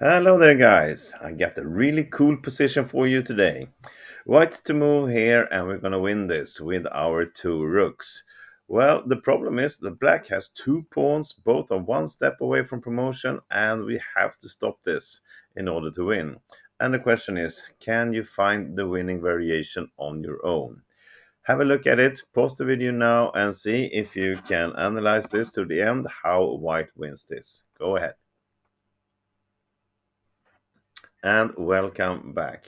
Hello there, guys. I got a really cool position for you today. White to move here, and we're gonna win this with our two rooks. Well, the problem is the black has two pawns, both are one step away from promotion, and we have to stop this in order to win. And the question is, can you find the winning variation on your own? Have a look at it, pause the video now, and see if you can analyze this to the end how white wins this. Go ahead. And welcome back.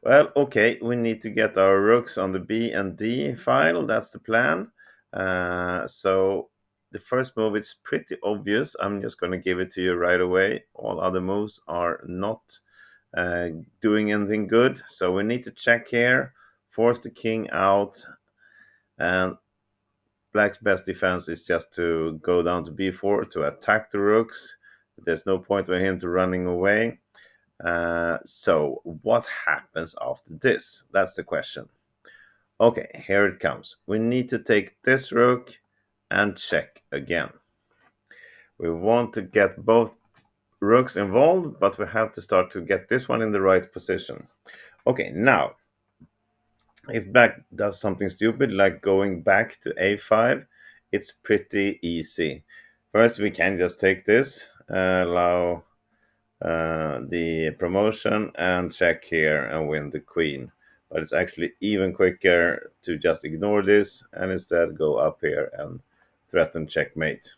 Well, okay, we need to get our rooks on the B and D file. That's the plan. So the first move is pretty obvious. I'm just going to give it to you right away. All other moves are not uh, doing anything good. So we need to check here, force the king out, and black's best defense is just to go down to B4 to attack the rooks. There's no point for him to running away. So what happens after this? That's the question. Okay, here it comes. We need to take this rook and check again. We want to get both rooks involved, but we have to start to get this one in the right position. Okay, now, if black does something stupid like going back to a5, it's pretty easy. First, we can just take this, allow the promotion and check here and win the queen. But it's actually even quicker to just ignore this and instead go up here and threaten checkmate.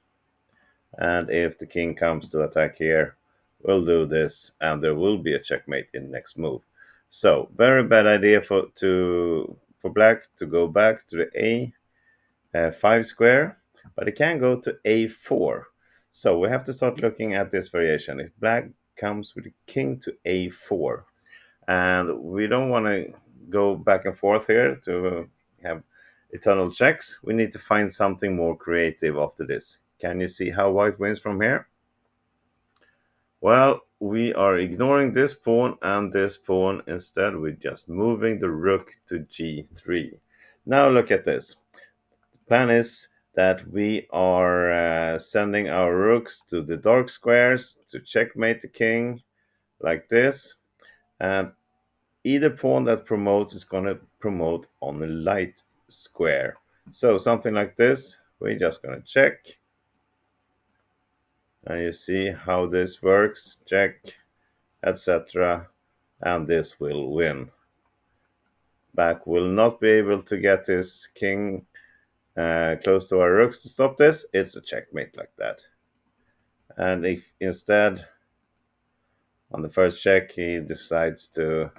And if the king comes to attack here, we'll do this and there will be a checkmate in the next move. So very bad idea for black to go back to the a5 square, but it can go to a4. So we have to start looking at this variation. If black comes with the king to a4, and we don't want to go back and forth here to have eternal checks, we need to find something more creative after this. Can you see how white wins from here? Well, we are ignoring this pawn and this pawn. Instead, we're just moving the rook to g3. Now look at this. Plan is that we are sending our rooks to the dark squares to checkmate the king like this, and either pawn that promotes is going to promote on the light square. So something like this, we're just going to check, and you see how this works, check, etc., and this will win. Black will not be able to get his king close to our rooks to stop this. It's a checkmate like that. And if instead, on the first check, he decides to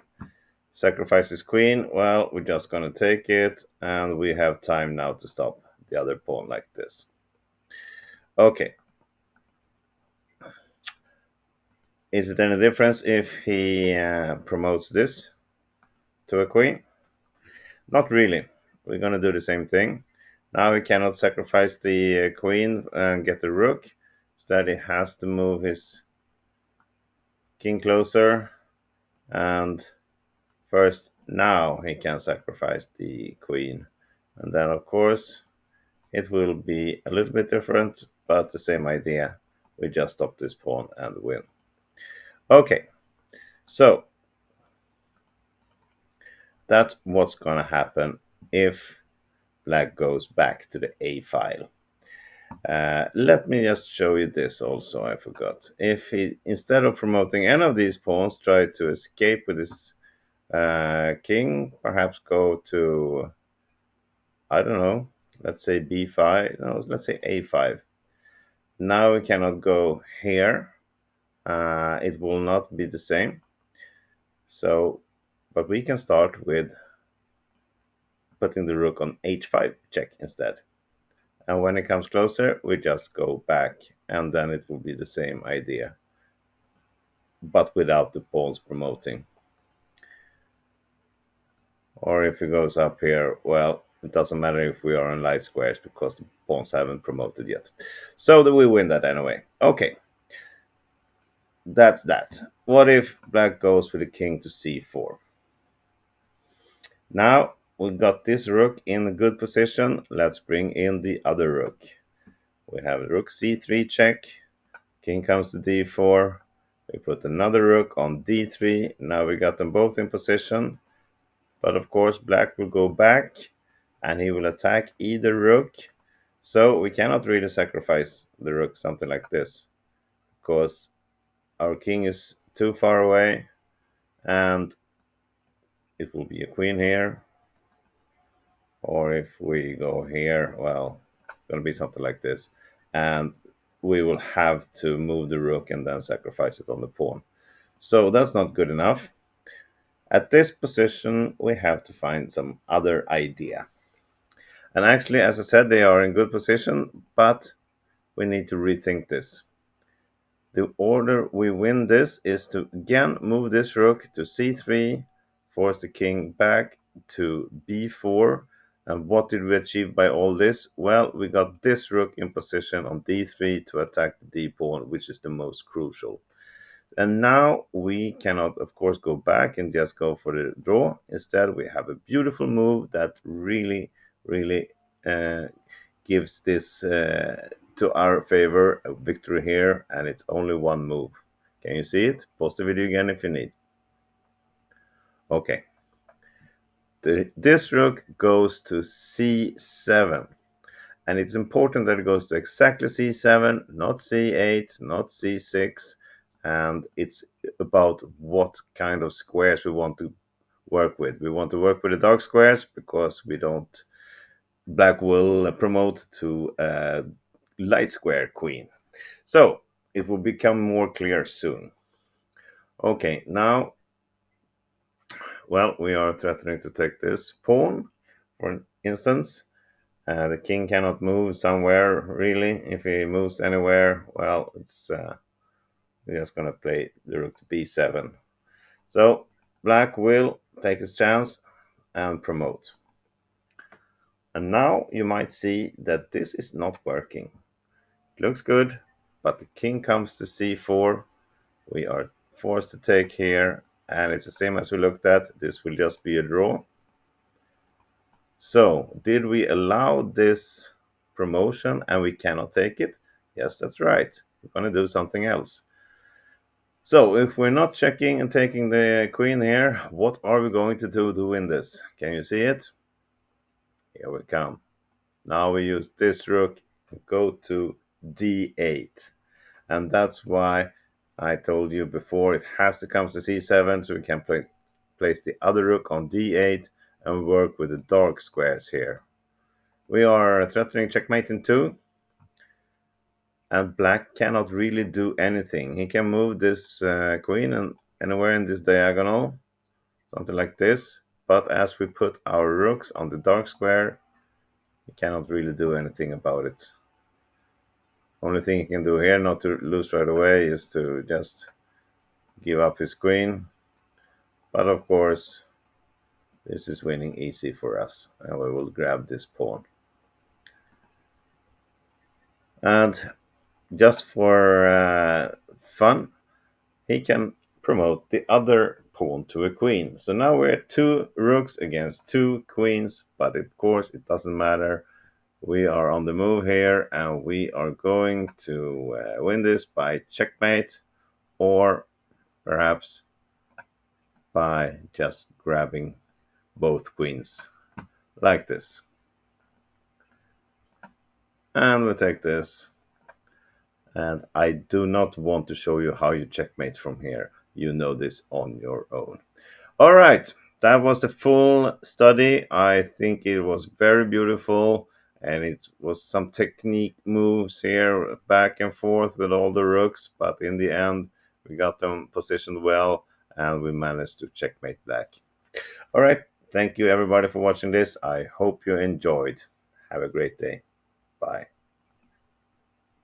sacrifice his queen, well, we're just going to take it, and we have time now to stop the other pawn like this. Okay. Is it any difference if he promotes this to a queen? Not really. We're going to do the same thing. Now he cannot sacrifice the queen and get the rook. Instead, he has to move his king closer, and first now he can sacrifice the queen, and then of course it will be a little bit different, but the same idea. We just stop this pawn and win. Okay, so that's what's gonna happen if black goes back to the a file. Let me just show you this also, I forgot. If he, instead of promoting any of these pawns, try to escape with his king, perhaps go to, I don't know, let's say b5, no, let's say a5. Now we cannot go here. It will not be the same. So, but we can start with putting the rook on h5 check instead. And when it comes closer, we just go back, and then it will be the same idea, but without the pawns promoting. Or if it goes up here, well, it doesn't matter if we are on light squares because the pawns haven't promoted yet. So that we win that anyway. Okay, that's that. What if black goes with the king to c4? Now we got this rook in a good position. Let's bring in the other rook. We have rook c3 check. King comes to d4. We put another rook on d3. Now we got them both in position. But of course, black will go back and he will attack either rook. So we cannot really sacrifice the rook, something like this, because our king is too far away and it will be a queen here. Or if we go here, well, it's going to be something like this. And we will have to move the rook and then sacrifice it on the pawn. So that's not good enough. At this position, we have to find some other idea. And actually, as I said, they are in good position, but we need to rethink this. The order we win this is to again move this rook to c3, force the king back to b4. And what did we achieve by all this? Well, we got this rook in position on d3 to attack the d pawn, which is the most crucial. And now we cannot, of course, go back and just go for the draw. Instead, we have a beautiful move that really uh, gives this to our favor, a victory here, and it's only one move. Can you see it? Pause the video again if you need. Okay. This rook goes to c7. And it's important that it goes to exactly c7, not c8, not c6. And it's about what kind of squares we want to work with. We want to work with the dark squares because we don't. Black will promote to a light square queen. So it will become more clear soon. Okay, now, well, we are threatening to take this pawn, for instance. The king cannot move somewhere, really. If he moves anywhere, well, it's we're just going to play the rook to b7. So black will take his chance and promote. And now you might see that this is not working. It looks good, but the king comes to c4. We are forced to take here, and it's the same as we looked at. This will just be a draw. So, did we allow this promotion and we cannot take it? Yes, that's right. We're going to do something else. So, if we're not checking and taking the queen here, what are we going to do to win this? Can you see it? Here we come. Now we use this rook, go to d8. And that's why I told you before it has to come to c7 so we can place the other rook on d8 and work with the dark squares here. We are threatening checkmate in 2. And black cannot really do anything. He can move this queen and anywhere in this diagonal, something like this. But as we put our rooks on the dark square, he cannot really do anything about it. Only thing he can do here, not to lose right away, is to just give up his queen. But of course, this is winning easy for us. And we will grab this pawn. And just for fun, he can promote the other pawn to a queen. So now we're at 2 rooks against 2 queens, but of course it doesn't matter. We are on the move here and we are going to win this by checkmate, or perhaps by just grabbing both queens like this. And we take this. And I do not want to show you how you checkmate from here. You know this on your own. All right, that was a full study. I think it was very beautiful, and it was some technique moves here, back and forth with all the rooks, but in the end, we got them positioned well, and we managed to checkmate black. All right, thank you everybody for watching this. I hope you enjoyed. Have a great day. Bye.